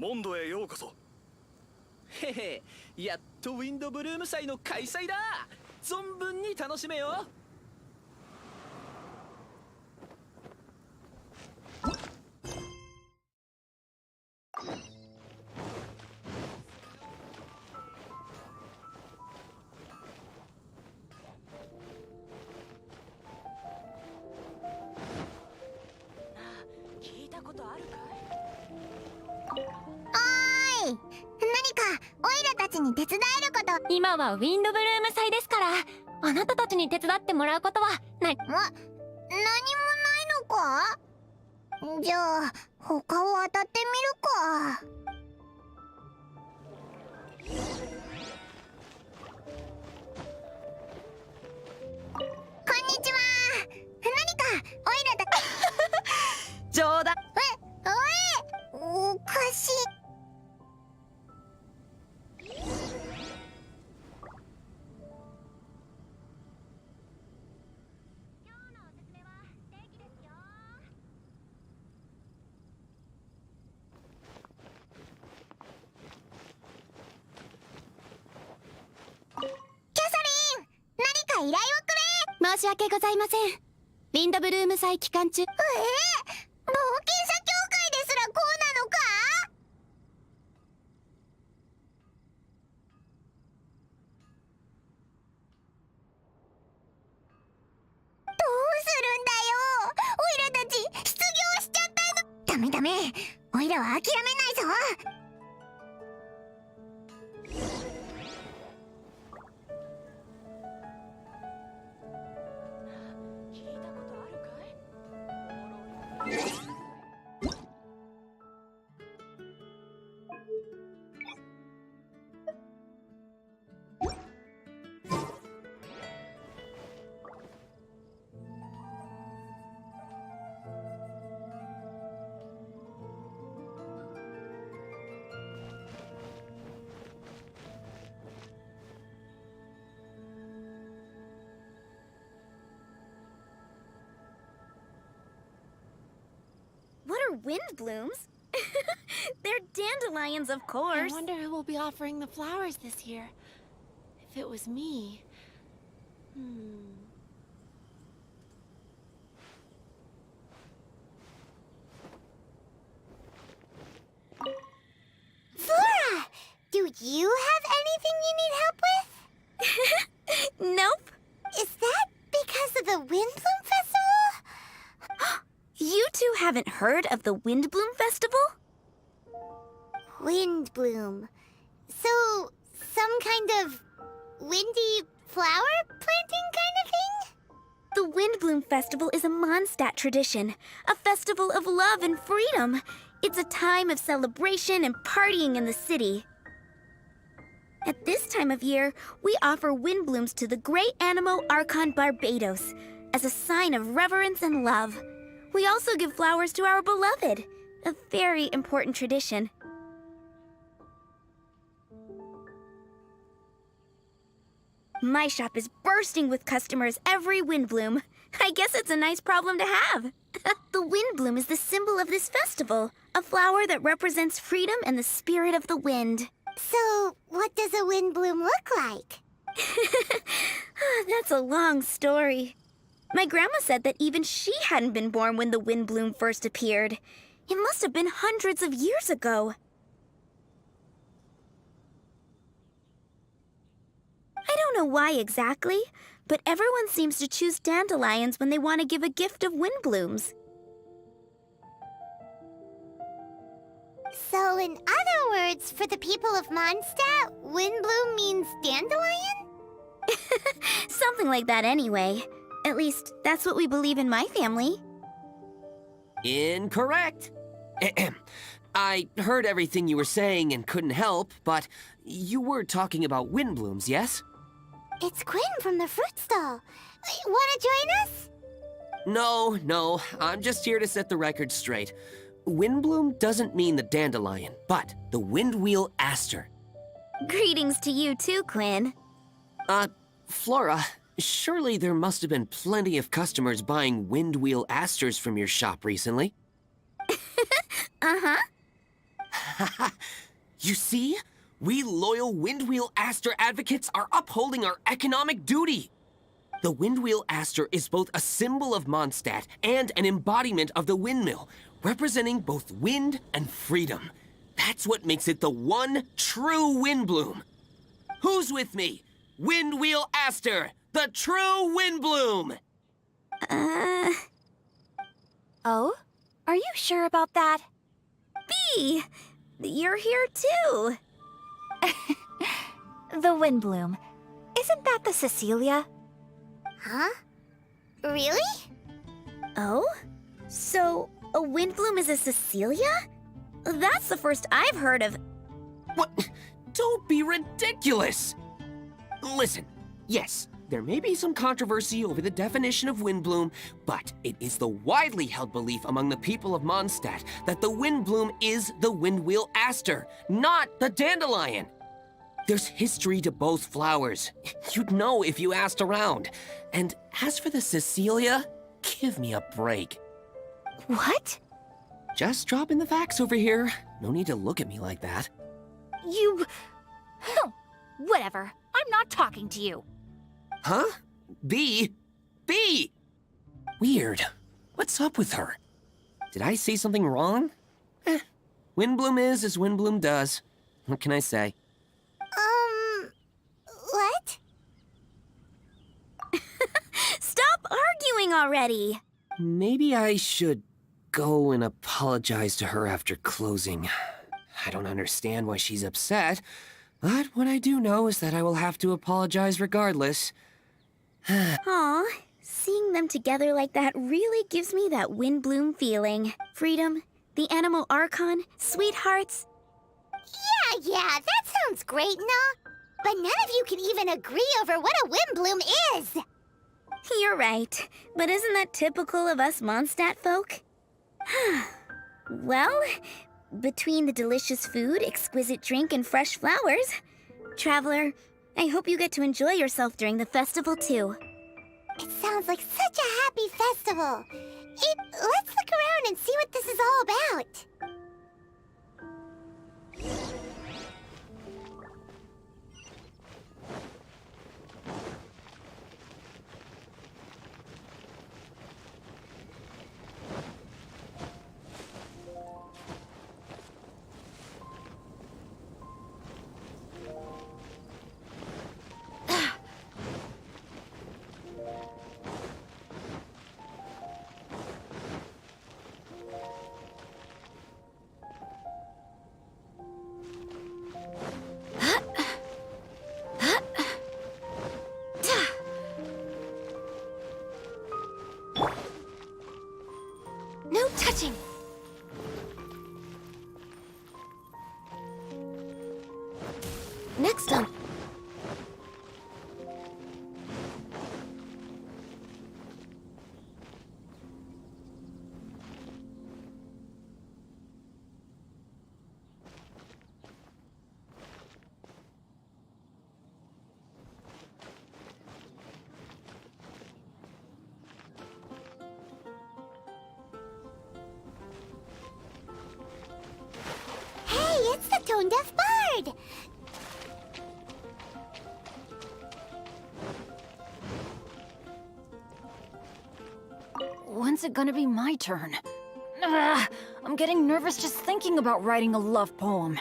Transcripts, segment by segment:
モンドへようこそ。へへ、やっとウィンドブルーム祭の開催だ。存分に楽しめよ。聞いたことあるかい？おーい、何かオイラたちに手伝えること。今はウィンドブルーム祭ですから、あなたたちに手伝ってもらうことはない。何もないのか？じゃあ他を当たってみるか。こんにちは。何かオイラたち冗談。おかしい。キャサリン、何か依頼をくれ。申し訳ございません。ウィンドブルーム祭期間中。冒険者協会ですらこうなのか？どうするんだよ。オイラたち失業しちゃったの。ダメダメ、オイラは諦めないぞ。聞いたことあるかい？What are wind blooms? They're dandelions, of course. I wonder who will be offering the flowers this year. If it was me. Flora, do you have anything you need help with? Nope. Is that because of the Windbloom Festival? You two haven't heard of the Windbloom Festival? Windbloom. So, some kind of windy flower planting kind of thing? The Windbloom Festival is a Mondstadt tradition, a festival of love and freedom. It's a time of celebration and partying in the city. At this time of year, we offer windblooms to the great Animo Archon Barbados as a sign of reverence and love. We also give flowers to our beloved, a very important tradition. My shop is bursting with customers every windbloom. I guess it's a nice problem to have. The windbloom is the symbol of this festival, a flower that represents freedom and the spirit of the wind. So, what does a windbloom look like? That's a long story. My grandma said that even she hadn't been born when the windbloom first appeared. It must have been hundreds of years ago. I don't know why exactly, but everyone seems to choose dandelions when they want to give a gift of windblooms. So, in other words, for the people of Mondstadt, windbloom means dandelion? Something like that anyway. At least, that's what we believe in my family. Incorrect. I heard everything you were saying and couldn't help, but you were talking about windblooms, yes? It's Quinn from the fruit stall. Wanna join us? No, I'm just here to set the record straight. Windbloom doesn't mean the dandelion, but the windwheel aster. Greetings to you too, Quinn. Flora, surely there must have been plenty of customers buying windwheel asters from your shop recently. Uh-huh. You see? We loyal Windwheel Aster advocates are upholding our economic duty. The Windwheel Aster is both a symbol of Mondstadt and an embodiment of the windmill, representing both wind and freedom. That's what makes it the one true Windbloom. Who's with me? Windwheel Aster, the true Windbloom! Oh? Are you sure about that? Bee! You're here too! The Windbloom. Isn't that the Cecilia? Huh? Really? Oh? So, a Windbloom is a Cecilia? That's the first I've heard of. What? Don't be ridiculous! Listen, yes, there may be some controversy over the definition of Windbloom, but it is the widely held belief among the people of Mondstadt that the Windbloom is the Windwheel Aster, not the dandelion. There's history to both flowers. You'd know if you asked around. And as for the Cecilia, give me a break. What? Just dropping the facts over here. No need to look at me like that. You... Whatever. I'm not talking to you. Huh? Bee? Bee! Weird. What's up with her? Did I say something wrong? Windbloom is as Windbloom does. What can I say? What? Stop arguing already! Maybe I should go and apologize to her after closing. I don't understand why she's upset, but what I do know is that I will have to apologize regardless. Aw, seeing them together like that really gives me that Windbloom feeling. Freedom, the animal archon, sweethearts. Yeah, that sounds great, nah. But none of you can even agree over what a Windbloom is. You're right, but isn't that typical of us Mondstadt folk? Well, between the delicious food, exquisite drink, and fresh flowers, Traveler, I hope you get to enjoy yourself during the festival too. It sounds like such a happy festival. Let's look around and see what this is all about. No touching! Next up. Hey, it's the tone-deaf bard! When's it gonna be my turn? Ugh, I'm getting nervous just thinking about writing a love poem.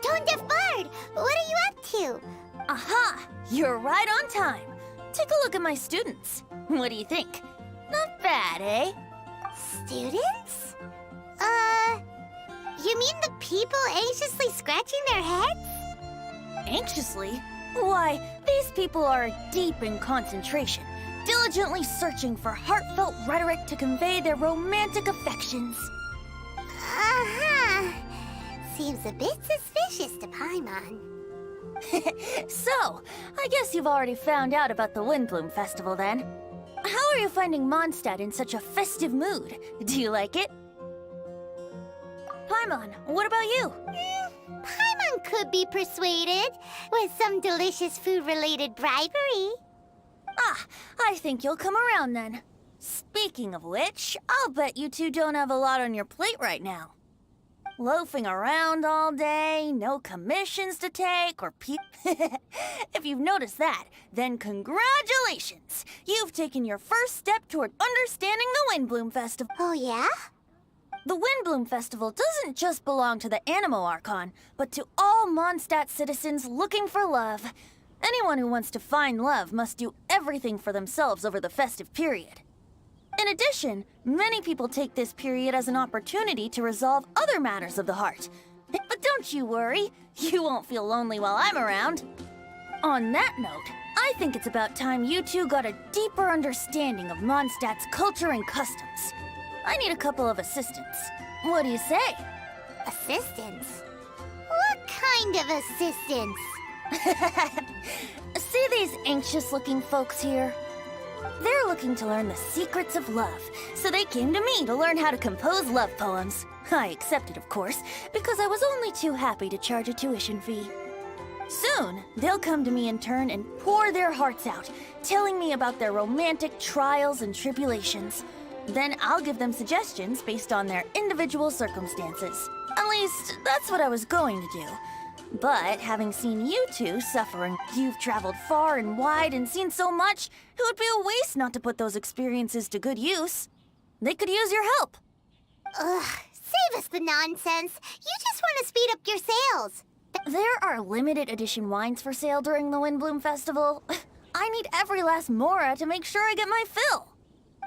Tone-deaf bard, what are you up to? Aha! You're right on time. Take a look at my students. What do you think? Not bad, eh? Students? You mean the people anxiously scratching their heads? Anxiously? Why, these people are deep in concentration, diligently searching for heartfelt rhetoric to convey their romantic affections. Uh-huh. Seems a bit suspicious to Paimon. So, I guess you've already found out about the Windbloom Festival then. How are you finding Mondstadt in such a festive mood? Do you like it? Paimon, what about you? Paimon could be persuaded with some delicious food-related bribery. Ah, I think you'll come around then. Speaking of which, I'll bet you two don't have a lot on your plate right now. Loafing around all day, no commissions to take, or If you've noticed that, then congratulations! You've taken your first step toward understanding the Windbloom Festival. Oh, yeah? The Windbloom Festival doesn't just belong to the Animo Archon, but to all Mondstadt citizens looking for love. Anyone who wants to find love must do everything for themselves over the festive period. In addition, many people take this period as an opportunity to resolve other matters of the heart. But don't you worry, you won't feel lonely while I'm around. On that note, I think it's about time you two got a deeper understanding of Mondstadt's culture and customs. I need a couple of assistants. What do you say? Assistance? What kind of assistance? See these anxious-looking folks here? They're looking to learn the secrets of love, so they came to me to learn how to compose love poems. I accepted, of course, because I was only too happy to charge a tuition fee. Soon, they'll come to me in turn and pour their hearts out, telling me about their romantic trials and tribulations. Then I'll give them suggestions based on their individual circumstances. At least, that's what I was going to do. But having seen you two suffering, you've traveled far and wide and seen so much, it would be a waste not to put those experiences to good use. They could use your help. Ugh, save us the nonsense. You just want to speed up your sales. There are limited edition wines for sale during the Windbloom Festival. I need every last mora to make sure I get my fill.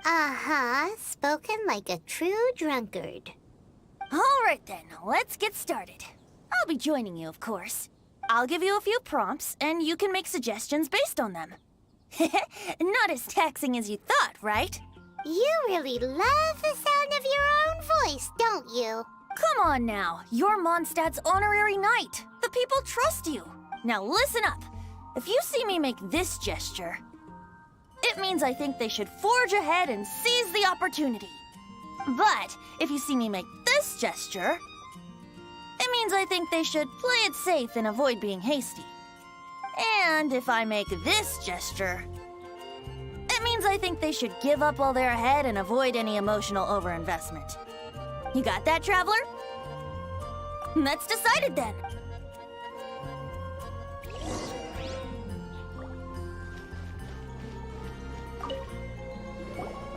Uh-huh, spoken like a true drunkard. All right then, let's get started. I'll be joining you, of course. I'll give you a few prompts, and you can make suggestions based on them. Not as taxing as you thought, right? You really love the sound of your own voice, don't you? Come on now, you're Mondstadt's honorary knight. The people trust you. Now listen up. If you see me make this gesture, it means I think they should forge ahead and seize the opportunity. But if you see me make this gesture, it means I think they should play it safe and avoid being hasty. And if I make this gesture, it means I think they should give up while they're ahead and avoid any emotional overinvestment. You got that, traveler? That's decided then.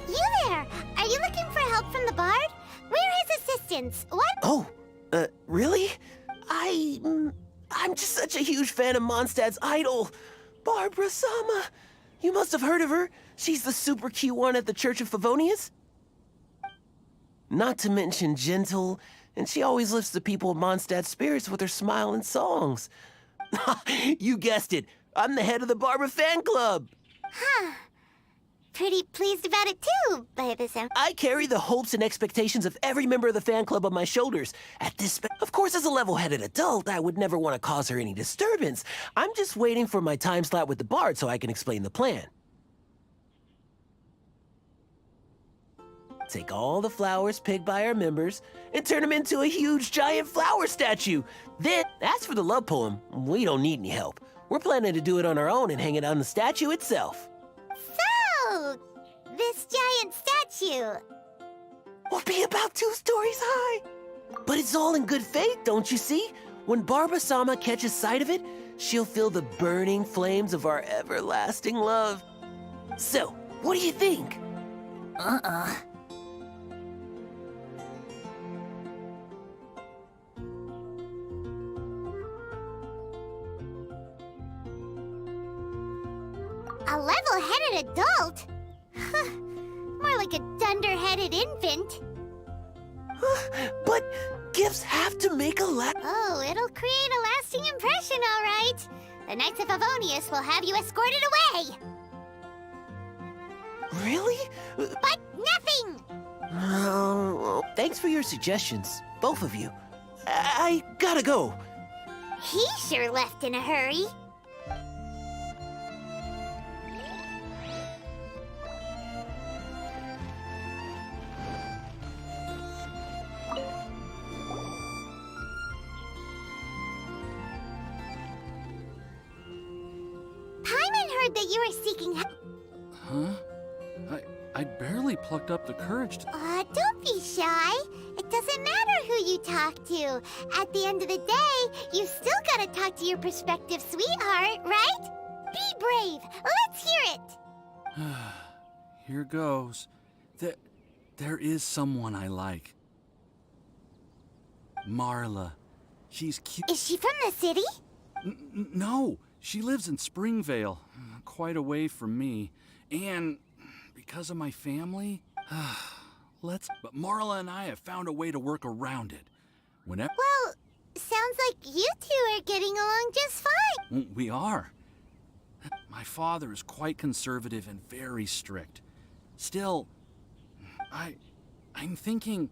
You there! Are you looking for help from the bard? We're his assistants. What? Oh, really? I'm just such a huge fan of Mondstadt's idol, Barbara Sama. You must have heard of her. She's the super cute one at the Church of Favonius. Not to mention gentle, and she always lifts the people of Mondstadt's spirits with her smile and songs. You guessed it. I'm the head of the Barbara fan club. Huh. Pretty pleased about it too, by the sound. I carry the hopes and expectations of every member of the fan club on my shoulders. Of course, as a level-headed adult, I would never want to cause her any disturbance. I'm just waiting for my time slot with the bard so I can explain the plan. Take all the flowers picked by our members and turn them into a huge giant flower statue. Then, as for the love poem, we don't need any help. We're planning to do it on our own and hang it on the statue itself. So, this giant statue. Will be about 2 stories high. But it's all in good faith, don't you see? When Barbara-sama catches sight of it, she'll feel the burning flames of our everlasting love. So, what do you think? A level-headed adult? More like a dunder-headed infant. But gifts have to make a Oh, it'll create a lasting impression, all right. The Knights of Favonius will have you escorted away. Really? But nothing! Oh, thanks for your suggestions. both of you. I gotta go. He sure left in a hurry. Paimon heard that you were seeking help. Huh? I barely plucked up the courage to... Don't be shy. It doesn't matter who you talk to. At the end of the day, you still gotta talk to your prospective sweetheart, right? Be brave. Let's hear it. Here goes. There is someone I like. Marla. She's cute. Is she from the city? No, she lives in Springvale, quite away from me. And because of my family, but Marla and I have found a way to work around it. Whenever... Well, sounds like you two are getting along just fine. We are. My father is quite conservative and very strict. Still, I'm thinking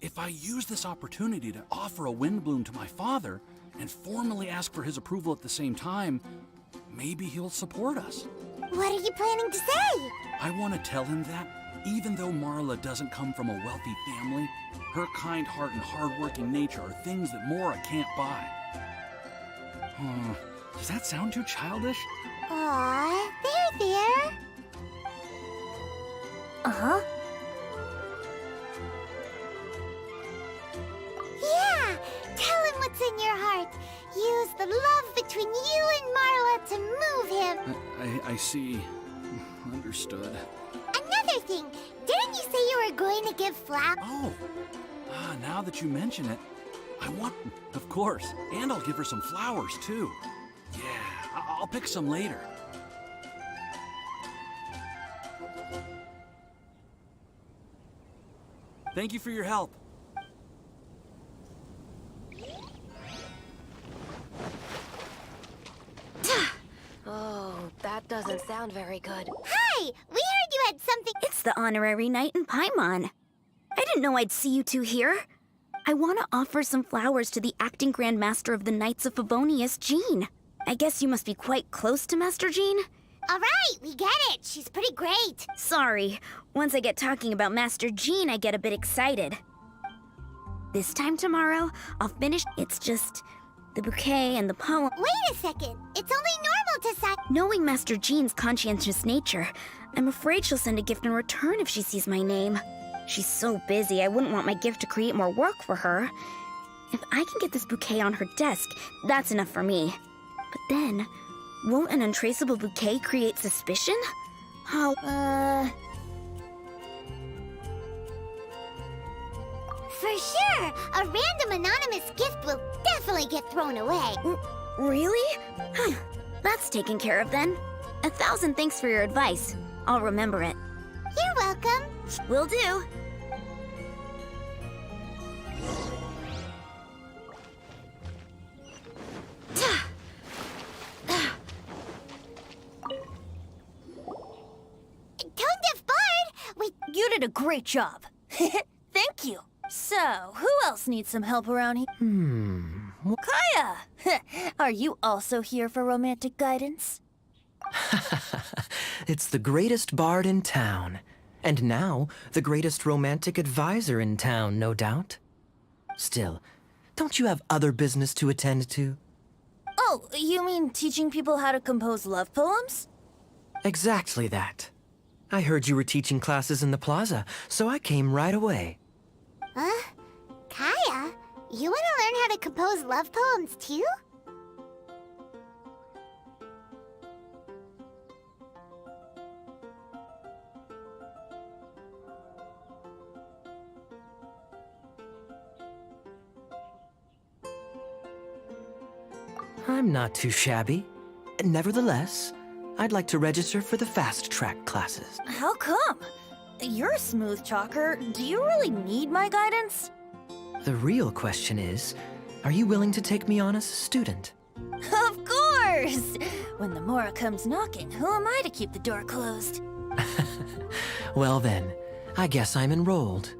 if I use this opportunity to offer a wind bloom to my father and formally ask for his approval at the same time, maybe he'll support us. What are you planning to say? I want to tell him that, even though Marla doesn't come from a wealthy family, her kind heart and hardworking nature are things that Mora can't buy. Does that sound too childish? Aw, there. Uh-huh. Yeah, tell him what's in your heart. Use the love between you and Marla to move him. I see. Understood. Another thing, didn't you say you were going to give flowers? Oh, now that you mention it, I want, of course, and I'll give her some flowers too. Yeah, I'll pick some later. Thank you for your help. Oh, that doesn't sound very good. Hi, we heard you had something. It's the honorary night in Paimon. I didn't know I'd see you two here. I want to offer some flowers to the acting Grand Master of the Knights of Favonius, Jean. I guess you must be quite close to Master Jean? All right, we get it. She's pretty great. Sorry, once I get talking about Master Jean, I get a bit excited. This time tomorrow, I'll finish. It's just the bouquet and the poem. Wait a second. It's only normal to sign. Knowing Master Jean's conscientious nature, I'm afraid she'll send a gift in return if she sees my name. She's so busy, I wouldn't want my gift to create more work for her. If I can get this bouquet on her desk, that's enough for me. But then, won't an untraceable bouquet create suspicion? How, For sure, a random anonymous gift will definitely get thrown away. Really? That's taken care of then. 1,000 thanks for your advice. I'll remember it. You're welcome. Will do. Tone-deaf Bard, You did a great job. Thank you. So, who else needs some help around here? Kaya! Are you also here for romantic guidance? It's the greatest bard in town. And now, the greatest romantic advisor in town, no doubt. Still, don't you have other business to attend to? Oh, you mean teaching people how to compose love poems? Exactly that. I heard you were teaching classes in the plaza, so I came right away. Huh? Kaya, you want to learn how to compose love poems too? I'm not too shabby. Nevertheless, I'd like to register for the fast-track classes. How come? You're a smooth talker. Do you really need my guidance? The real question is, are you willing to take me on as a student? Of course! When the Mora comes knocking, who am I to keep the door closed? Well then, I guess I'm enrolled.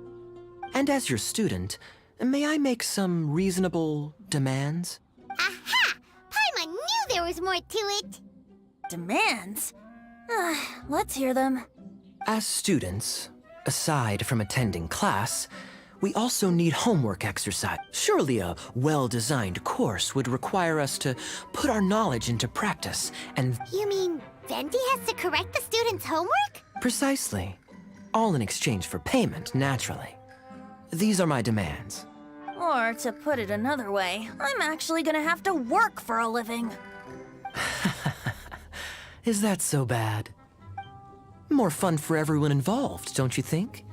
And as your student, May I make some reasonable demands? Aha! Paimon knew there was more to it! Demands? Let's hear them. As students, aside from attending class, we also need homework exercise. Surely a well-designed course would require us to put our knowledge into practice, and You mean Venti has to correct the students' homework? precisely, all in exchange for payment, naturally. These are my demands. Or, to put it another way, I'm actually gonna have to work for a living. Is that so bad? More fun for everyone involved, don't you think?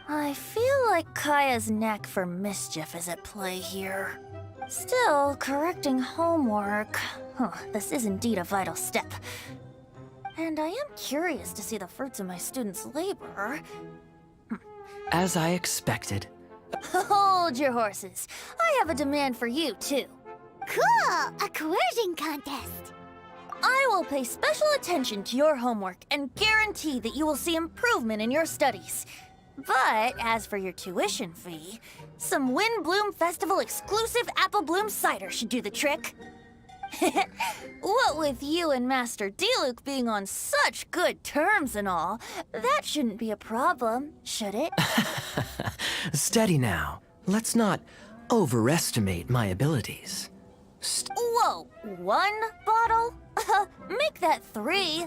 I feel like Kaya's knack for mischief is at play here. Still, correcting homework. This is indeed a vital step. And I am curious to see the fruits of my students' labor. As I expected. Hold your horses. I have a demand for you, too. Cool! A coercion contest! I will pay special attention to your homework and guarantee that you will see improvement in your studies. But as for your tuition fee, some Wind Bloom Festival exclusive apple bloom cider should do the trick. What with you and Master Diluc being on such good terms and all, that shouldn't be a problem, should it? Steady now. Let's not overestimate my abilities. Whoa, 1 bottle? Make that 3.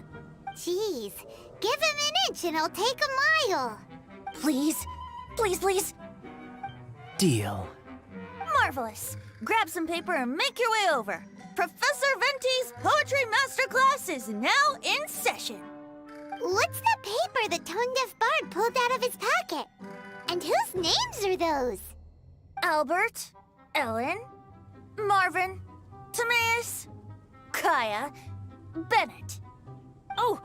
Jeez, give him an inch and I'll take a mile! Please, please, please. Deal. Marvelous. Grab some paper and make your way over. Professor Venti's Poetry Masterclass is now in session. What's the paper the tone-deaf bard pulled out of his pocket? And whose names are those? Albert, Ellen, Marvin, Timaeus, Kaya, Bennett. Oh,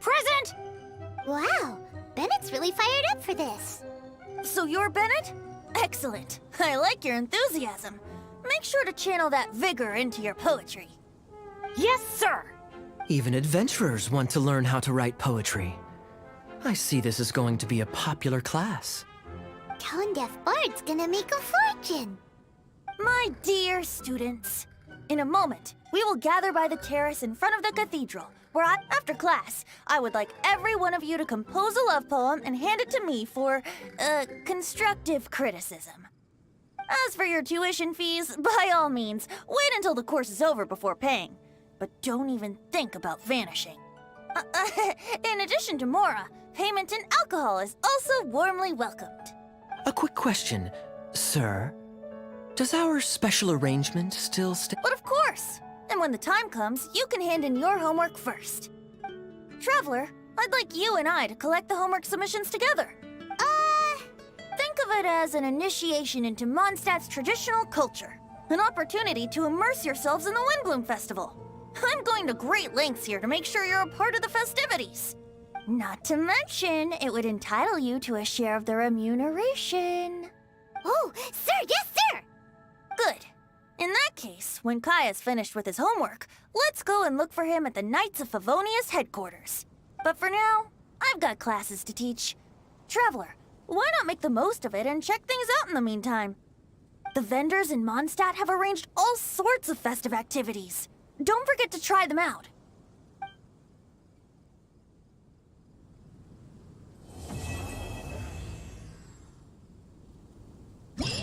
present! Wow, Bennett's really fired up for this. So you're Bennett? Excellent. I like your enthusiasm. Make sure to channel that vigor into your poetry. Yes, sir! Even adventurers want to learn how to write poetry. I see this is going to be a popular class. Tone-deaf bard's gonna make a fortune. My dear students, in a moment, we will gather by the terrace in front of the cathedral, where after class, I would like every one of you to compose a love poem and hand it to me for, constructive criticism. As for your tuition fees, by all means, wait until the course is over before paying. But don't even think about vanishing. In addition to Mora, payment in alcohol is also warmly welcomed. A quick question, sir. Does our special arrangement still But of course! And when the time comes, you can hand in your homework first. Traveler, I'd like you and I to collect the homework submissions together. Think of it as an initiation into Mondstadt's traditional culture. An opportunity to immerse yourselves in the Windbloom Festival. I'm going to great lengths here to make sure you're a part of the festivities. Not to mention, it would entitle you to a share of the remuneration. Oh, sir, yes, sir! Good. In that case, when Kaya's finished with his homework, let's go and look for him at the Knights of Favonius headquarters. But for now, I've got classes to teach. Traveler, why not make the most of it and check things out in the meantime? The vendors in Mondstadt have arranged all sorts of festive activities. Don't forget to try them out.